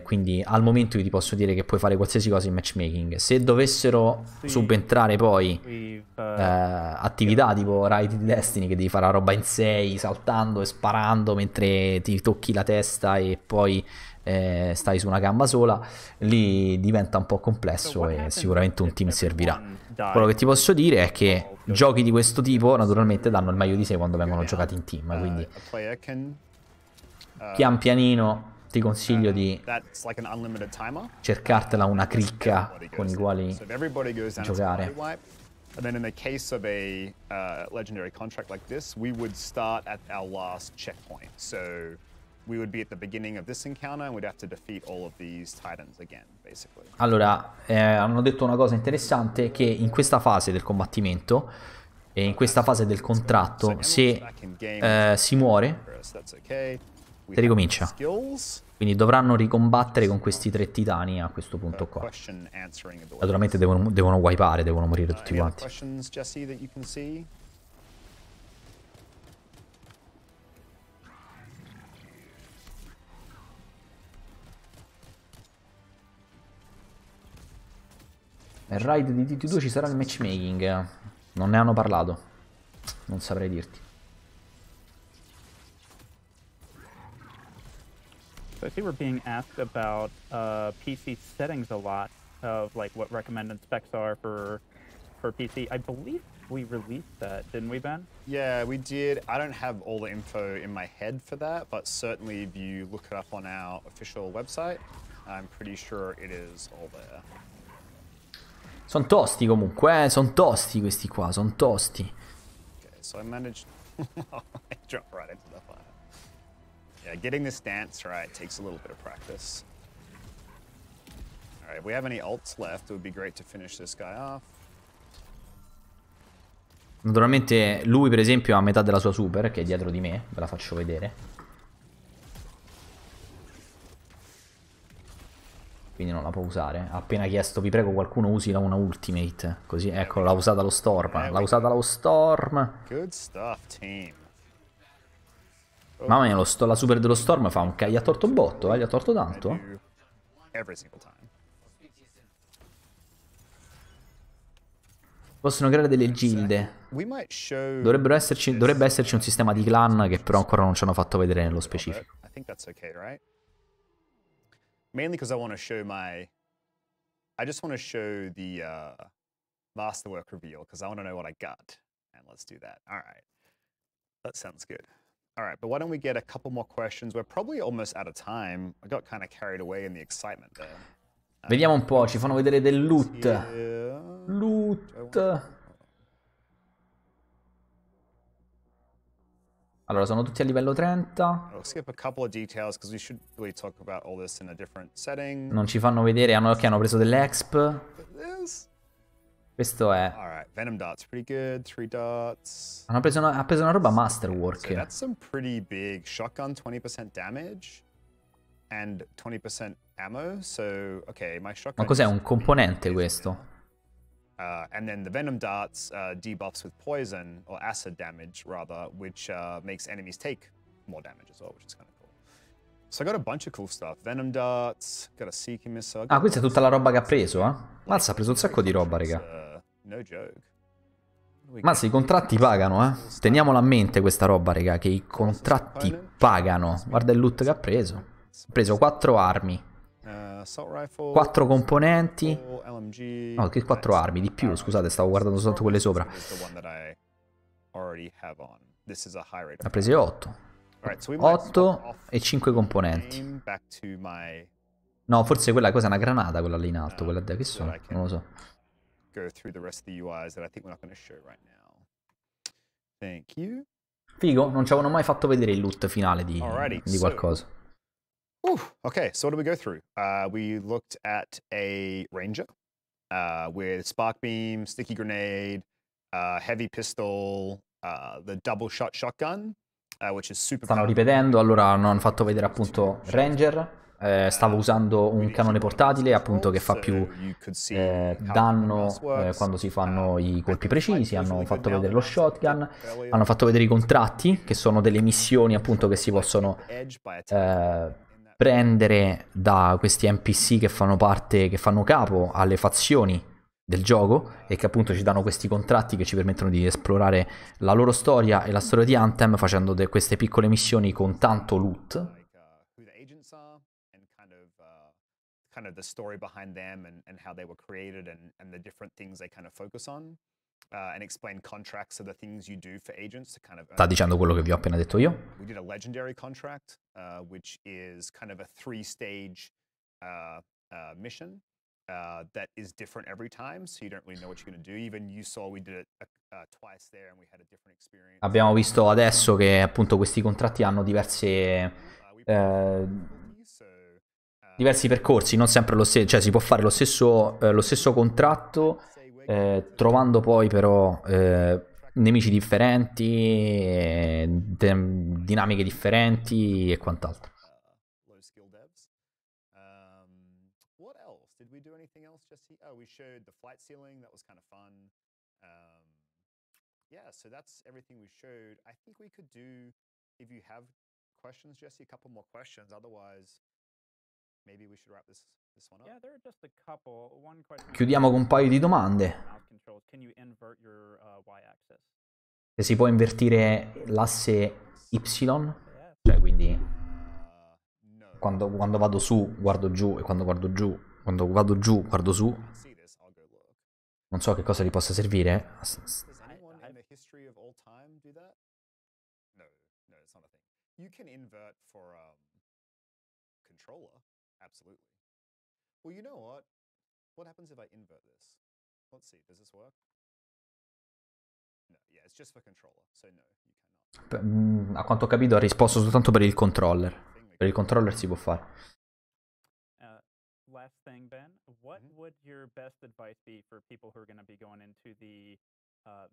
Quindi al momento io ti posso dire che puoi fare qualsiasi cosa in matchmaking. Se dovessero subentrare poi attività tipo raid di Destiny, che devi fare la roba in 6 saltando e sparando mentre ti tocchi la testa e poi stai su una gamba sola, lì diventa un po' complesso e sicuramente un team servirà. Quello che ti posso dire è che giochi di questo tipo naturalmente danno il meglio di sé quando vengono giocati in team, quindi pian pianino ti consiglio di cercartela una cricca con i quali giocare. And then in the case of a legendary contract like this, we would start at our last checkpoint. So we would be at the beginning of this encounter and we'd have to defeat all of these titans again, basically. Allora, hanno detto una cosa interessante, che in questa fase del combattimento e in questa fase del contratto, se si muore, si ricomincia. Quindi dovranno ricombattere con questi 3 titani a questo punto qua. Naturalmente devono wipare, devono morire tutti quanti. Nel raid di TT2 ci sarà il matchmaking. Non ne hanno parlato. Non saprei dirti. So I see we're being asked about PC settings a lot, of like what recommended specs are for PC. I believe we released that, didn't we, Ben? Yeah, we did. I don't have all the info in my head for that, but certainly if you look it up on our official website, I'm pretty sure it is all there. Sono tosti comunque, sono tosti questi qua, sono tosti. Okay, so I managed... I dropped right into the fire. Yeah, getting this dance right takes a little bit of practice. Alright, if we have any ults left, it would be great to finish this guy off. Naturalmente lui per esempio ha metà della sua super, che è dietro di me, ve la faccio vedere. Quindi non la può usare. Ha appena chiesto, vi prego qualcuno usi una ultimate. Così, ecco, l'ha usata lo Storm. L'ha usata lo Storm. Good stuff, team. Mamma mia, la super dello Storm fa un gli ha torto botto, gli ha torto tanto. Possono creare delle gilde. Dovrebbe esserci un sistema di clan che però ancora non ci hanno fatto vedere nello specifico. Mainly because I want to show I just want to show the masterwork reveal because I want to know what I got. And let's do that. All right. That sounds good. All right, but why don't we get a couple more questions? We're probably almost out of time. I got kind of carried away in the excitement there. Vediamo un po', ci fanno vedere del loot. Loot. Allora, sono tutti a livello 30. Non ci fanno vedere, hanno preso delle exp. Questo è... ha preso una roba masterwork. That's some pretty big shotgun, 20% damage and 20% ammo. So, okay, my shotgun. Ma cos'è un componente questo? And then the venom darts debuffs with poison or acid damage rather, which makes enemies take more damage as well, which is kind of cool. So I got a bunch of cool stuff. Venom darts, got a seeking missile. Ah, questa è tutta la roba che ha preso, eh? Mazza, ha preso un sacco di roba, raga. No joke. Mazza, i contratti pagano, eh? Teniamola a mente questa roba, raga, che i contratti pagano. Guarda il loot che ha preso. Ha preso 4 armi. 4 componenti. No, che 4 armi, di più, scusate, stavo guardando soltanto quelle sopra. Ha prese 8. 8 e 5 componenti. No, forse quella cosa è una granata, quella lì in alto, quella che sono, non lo so. Figo, non ci avevano mai fatto vedere il loot finale di qualcosa. Okay, so what did we go through? We looked at a ranger with spark beam, sticky grenade, heavy pistol, the double shot shotgun, which is super Stanno powerful. ripetendo, allora hanno fatto vedere appunto Ranger. Stavo usando un cannone portatile appunto che fa più danno quando si fanno i colpi precisi. Hanno fatto vedere lo shotgun, hanno fatto vedere i contratti, che sono delle missioni appunto che si possono prendere da questi NPC che fanno parte, che fanno capo alle fazioni del gioco e che appunto ci danno questi contratti che ci permettono di esplorare la loro storia e la storia di Anthem facendo queste piccole missioni con tanto loot. Kind of the story behind them and how they were created and the different things they kind of focus on, and explain contracts of the things you do for agents to kind of. Sta dicendo quello che vi ho appena detto io. We did a legendary contract, which is kind of a 3-stage mission that is different every time, so you don't really know what you're going to do. Even you saw we did it twice there, and we had a different experience. Abbiamo visto adesso che appunto questi contratti hanno diversi percorsi, non sempre lo stesso, cioè si può fare lo stesso contratto trovando poi però nemici differenti, dinamiche differenti e quant'altro. What else? Did we do anything else, Jesse? Oh, we showed the flight ceiling. That was kind of fun. Yeah, so that's everything we showed. I think we could do, if you have questions, Jesse, a couple more questions. Otherwise, maybe we should wrap this one up. Yeah, there are just a couple. One question. Chiudiamo con un paio di domande. Can you invert your y-axis? Se si può invertire l'asse Y, cioè quindi quando vado su guardo giù e quando vado giù guardo su. Non so che cosa gli possa servire. You can invert for controller, absolutely. Well, you know what? What happens if I invert this? Let's see, does this work? No, yeah, it's just for controller, so no, you cannot. A quanto ho capito ha risposto soltanto per il controller. Per il controller si può fare. Last thing, Ben, what would your best advice be for people who are going to be going into the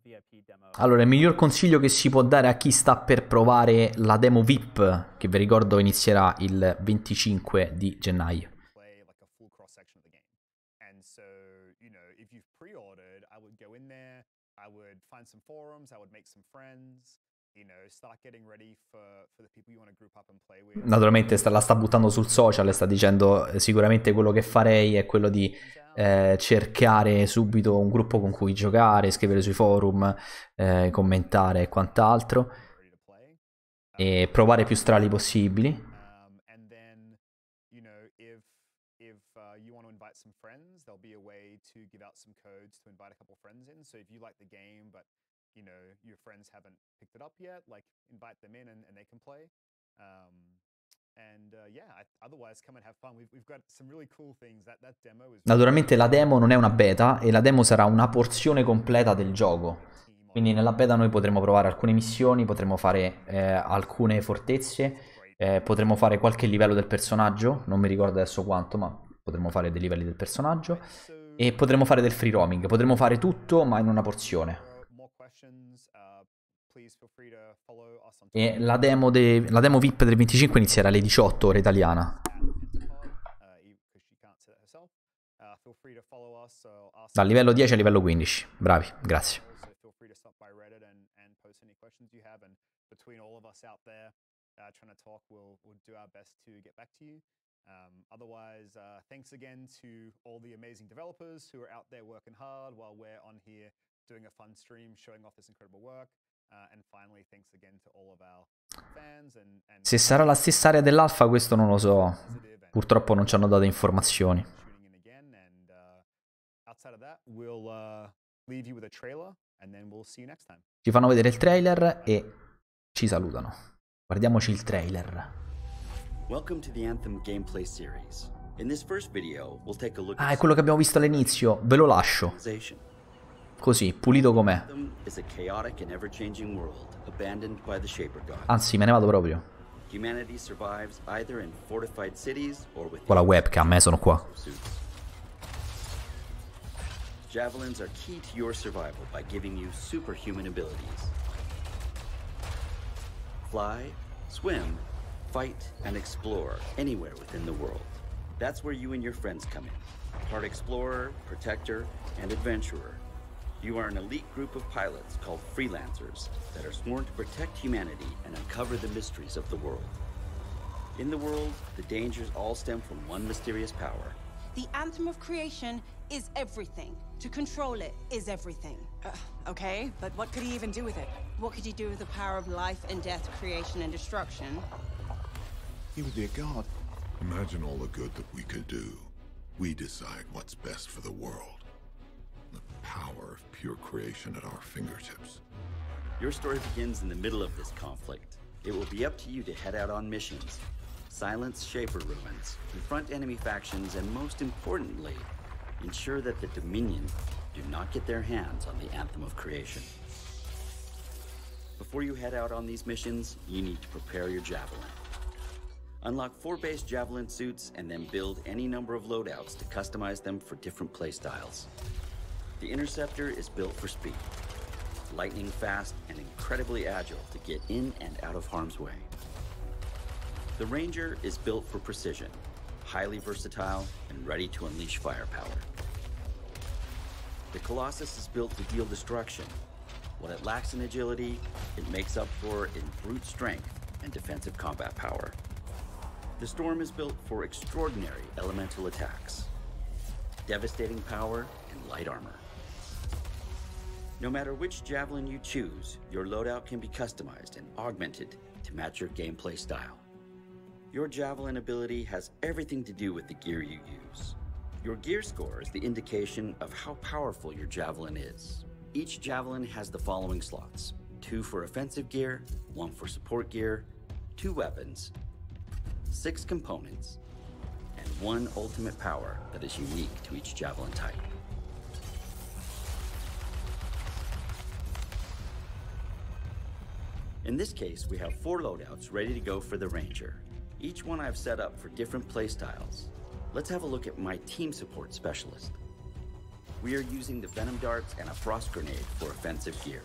VIP demo? Allora, il miglior consiglio che si può dare a chi sta per provare la demo VIP, che vi ricordo inizierà il 25 di gennaio. Naturalmente la sta buttando sul social e sta dicendo sicuramente quello che farei è quello di cercare subito un gruppo con cui giocare, scrivere sui forum, commentare e quant'altro e provare più strali possibili. You know, your friends haven't picked it up yet, like invite them in and they can play. Otherwise come and have fun. We've got some really cool things. That demo is. Naturalmente la demo non è una beta e la demo sarà una porzione completa del gioco. Quindi nella beta noi potremo provare alcune missioni, potremo fare alcune fortezze, potremo fare qualche livello del personaggio, non mi ricordo adesso quanto, ma potremo fare dei livelli del personaggio e potremo fare del free roaming, potremo fare tutto ma in una porzione. E la demo VIP del 25 inizierà alle 18 ora italiana. Dal livello 10 al livello 15. Bravi, grazie. Otherwise, thanks again to all the amazing developers who are out there working hard while we're on here doing a fun stream showing off this incredible work. And finally, thanks again to all of our fans and se sarà la stessa area dell'alfa questo non lo so. Purtroppo non ci hanno dato informazioni. Ci fanno vedere il trailer e ci salutano. Guardiamoci il trailer. Ah, è quello che abbiamo visto all'inizio. Ve lo lascio. Così, pulito com'è. Anzi, me ne vado proprio. Humanity survives either in fortified cities or with Con la webcam, sono qua. Javelins are key to your survival by giving you superhuman abilities. Fly, swim, fight, and explore anywhere within the world. That's where you and your friends come in. Part explorer, protector, and adventurer. You are an elite group of pilots called freelancers that are sworn to protect humanity and uncover the mysteries of the world. In the world, the dangers all stem from one mysterious power. The Anthem of Creation is everything. To control it is everything. Okay, but what could he even do with it? What could you do with the power of life and death, creation and destruction? He would be a god. Imagine all the good that we could do. We decide what's best for the world. The power of pure creation at our fingertips. Your story begins in the middle of this conflict. It will be up to you to head out on missions, silence Shaper ruins, confront enemy factions, and most importantly, ensure that the Dominion do not get their hands on the Anthem of Creation. Before you head out on these missions, you need to prepare your Javelin. Unlock 4 base Javelin suits and then build any number of loadouts to customize them for different playstyles. The Interceptor is built for speed, lightning fast and incredibly agile to get in and out of harm's way. The Ranger is built for precision, highly versatile and ready to unleash firepower. The Colossus is built to deal destruction. What it lacks in agility, it makes up for in brute strength and defensive combat power. The Storm is built for extraordinary elemental attacks, devastating power, and light armor. No matter which Javelin you choose, your loadout can be customized and augmented to match your gameplay style. Your Javelin ability has everything to do with the gear you use. Your gear score is the indication of how powerful your Javelin is. Each Javelin has the following slots: 2 for offensive gear, 1 for support gear, 2 weapons, 6 components, and 1 ultimate power that is unique to each Javelin type. In this case, we have 4 loadouts ready to go for the Ranger. Each one I've set up for different playstyles. Let's have a look at my team support specialist. We are using the Venom Darts and a Frost Grenade for offensive gear.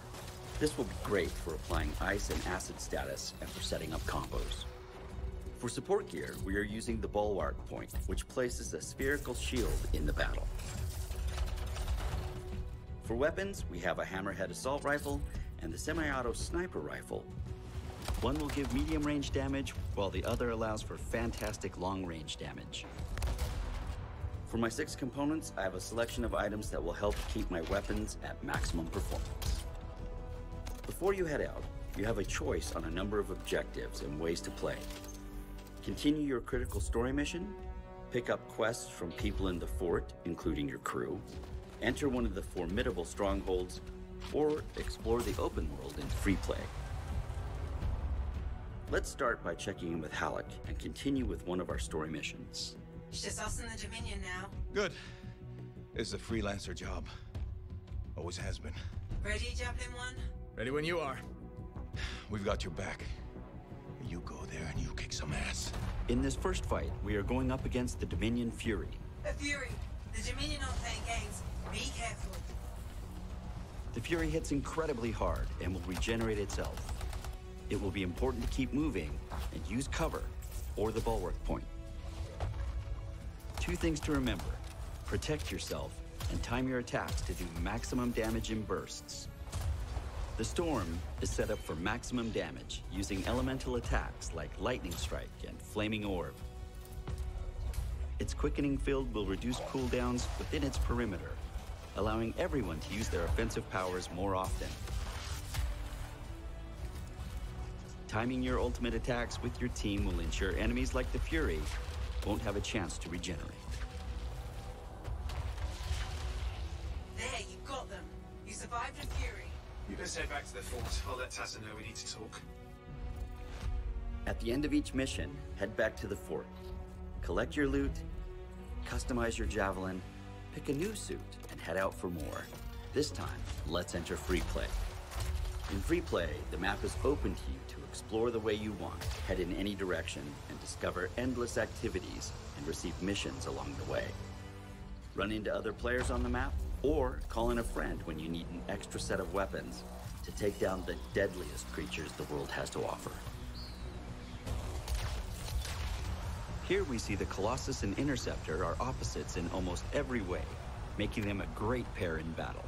This will be great for applying ice and acid status and for setting up combos. For support gear, we are using the Bulwark Point, which places a spherical shield in the battle. For weapons, we have a Hammerhead Assault Rifle and the Semi-Auto Sniper Rifle. One will give medium-range damage, while the other allows for fantastic long-range damage. For my 6 components, I have a selection of items that will help keep my weapons at maximum performance. Before you head out, you have a choice on a number of objectives and ways to play. Continue your critical story mission, pick up quests from people in the fort, including your crew, enter one of the formidable strongholds, or explore the open world in free play. Let's start by checking in with Halleck and continue with one of our story missions. It's just us and the Dominion now. Good. It's a freelancer job. Always has been. Ready, Javelin 1? Ready when you are. We've got your back. You go there and you kick some ass. In this first fight, we are going up against the Dominion Fury. A Fury. The Dominion aren't playing games. Be careful. The Fury hits incredibly hard and will regenerate itself. It will be important to keep moving and use cover or the Bulwark Point. 2 things to remember: protect yourself and time your attacks to do maximum damage in bursts. The Storm is set up for maximum damage using elemental attacks like Lightning Strike and Flaming Orb. Its quickening field will reduce cooldowns within its perimeter, allowing everyone to use their offensive powers more often. Timing your ultimate attacks with your team will ensure enemies like the Fury won't have a chance to regenerate. There, you got them. You survived a Fury. You best head back to the fort. I'll let Tassa know we need to talk. At the end of each mission, head back to the fort. Collect your loot, customize your Javelin, pick a new suit, and head out for more. This time, let's enter free play. In free play, the map is open to you to explore the way you want, head in any direction, and discover endless activities and receive missions along the way. Run into other players on the map, or call in a friend when you need an extra set of weapons to take down the deadliest creatures the world has to offer. Here we see the Colossus and Interceptor are opposites in almost every way, making them a great pair in battle.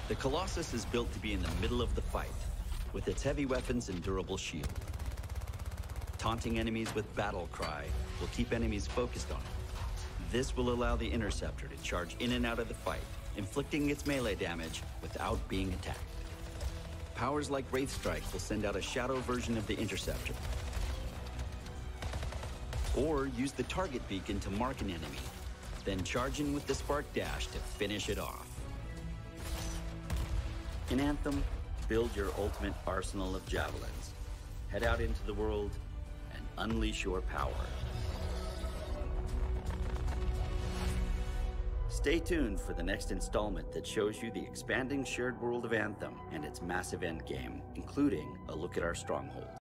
The Colossus is built to be in the middle of the fight, with its heavy weapons and durable shield. Taunting enemies with battle cry will keep enemies focused on it. This will allow the Interceptor to charge in and out of the fight, inflicting its melee damage without being attacked. Powers like Wraith Strike will send out a shadow version of the Interceptor, or use the target beacon to mark an enemy, then charge in with the Spark Dash to finish it off. In Anthem, build your ultimate arsenal of javelins. Head out into the world and unleash your power. Stay tuned for the next installment that shows you the expanding shared world of Anthem and its massive endgame, including a look at our stronghold.